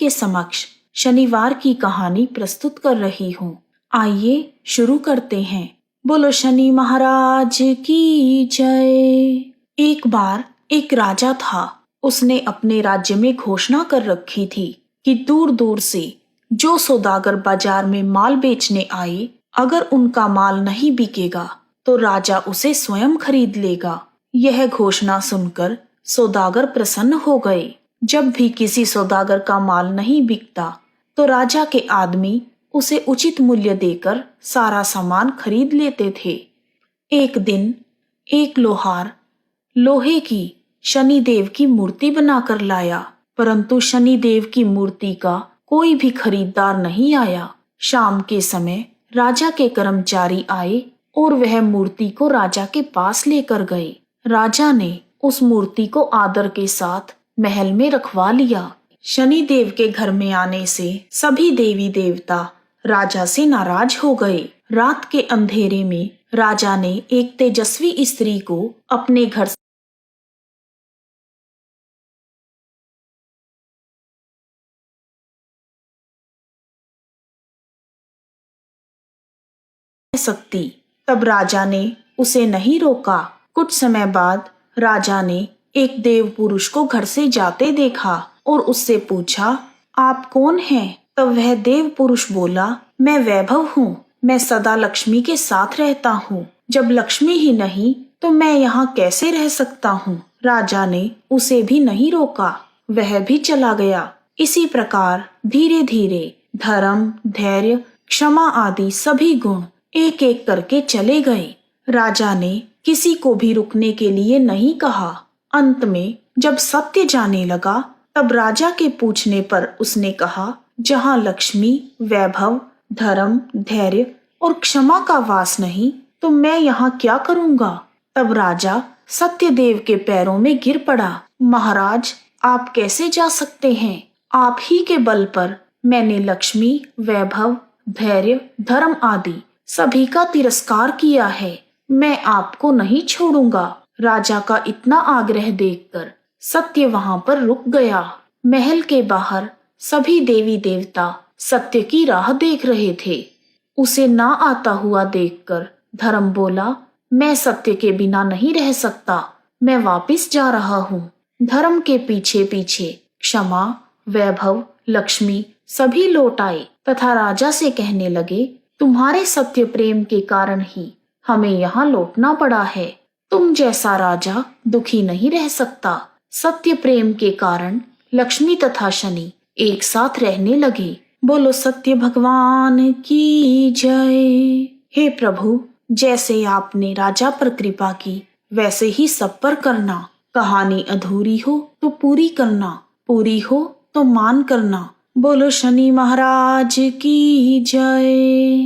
के समक्ष शनिवार की कहानी प्रस्तुत कर रही हूँ। आइए शुरू करते हैं। बोलो शनि महाराज की जय। एक बार एक राजा था। उसने अपने राज्य में घोषणा कर रखी थी कि दूर दूर से जो सौदागर बाजार में माल बेचने आए, अगर उनका माल नहीं बिकेगा तो राजा उसे स्वयं खरीद लेगा। यह घोषणा सुनकर सौदागर प्रसन्न हो गए। जब भी किसी सौदागर का माल नहीं बिकता तो राजा के आदमी उसे उचित मूल्य देकर सारा सामान खरीद लेते थे। एक दिन एक लोहार लोहे की शनिदेव की मूर्ति बनाकर लाया, परंतु शनिदेव की मूर्ति का कोई भी खरीदार नहीं आया। शाम के समय राजा के कर्मचारी आए और वह मूर्ति को राजा के पास लेकर गए। राजा ने उस मूर्ति को आदर के साथ महल में रखवा लिया। शनिदेव के घर में आने से सभी देवी देवता राजा से नाराज हो गए। रात के अंधेरे में राजा ने एक तेजस्वी स्त्री को अपने घर सकती। तब राजा ने उसे नहीं रोका। कुछ समय बाद राजा ने एक देव पुरुष को घर से जाते देखा और उससे पूछा, आप कौन हैं? तब वह देव पुरुष बोला, मैं वैभव हूँ। मैं सदा लक्ष्मी के साथ रहता हूँ। जब लक्ष्मी ही नहीं तो मैं यहाँ कैसे रह सकता हूँ? राजा ने उसे भी नहीं रोका, वह भी चला गया। इसी प्रकार धीरे धीरे धर्म, धैर्य, क्षमा आदि सभी गुण एक एक करके चले गए। राजा ने किसी को भी रुकने के लिए नहीं कहा। अंत में जब सत्य जाने लगा तब राजा के पूछने पर उसने कहा, जहाँ लक्ष्मी, वैभव, धर्म, धैर्य और क्षमा का वास नहीं तो मैं यहाँ क्या करूँगा? तब राजा सत्यदेव के पैरों में गिर पड़ा। महाराज, आप कैसे जा सकते हैं? आप ही के बल पर मैंने लक्ष्मी, वैभव, धैर्य, धर्म आदि सभी का तिरस्कार किया है। मैं आपको नहीं छोड़ूंगा। राजा का इतना आग्रह देखकर सत्य वहां पर रुक गया। महल के बाहर सभी देवी देवता सत्य की राह देख रहे थे। उसे ना आता हुआ देखकर धर्म बोला, मैं सत्य के बिना नहीं रह सकता। मैं वापिस जा रहा हूँ। धर्म के पीछे पीछे क्षमा, वैभव, लक्ष्मी सभी लौट आए तथा राजा से कहने लगे, तुम्हारे सत्य प्रेम के कारण ही हमें यहाँ लौटना पड़ा है। तुम जैसा राजा दुखी नहीं रह सकता। सत्य प्रेम के कारण लक्ष्मी तथा शनि एक साथ रहने लगे। बोलो सत्य भगवान की जय। हे प्रभु, जैसे आपने राजा पर कृपा की वैसे ही सब पर करना। कहानी अधूरी हो तो पूरी करना, पूरी हो तो मान करना। बोलो शनि महाराज की जय।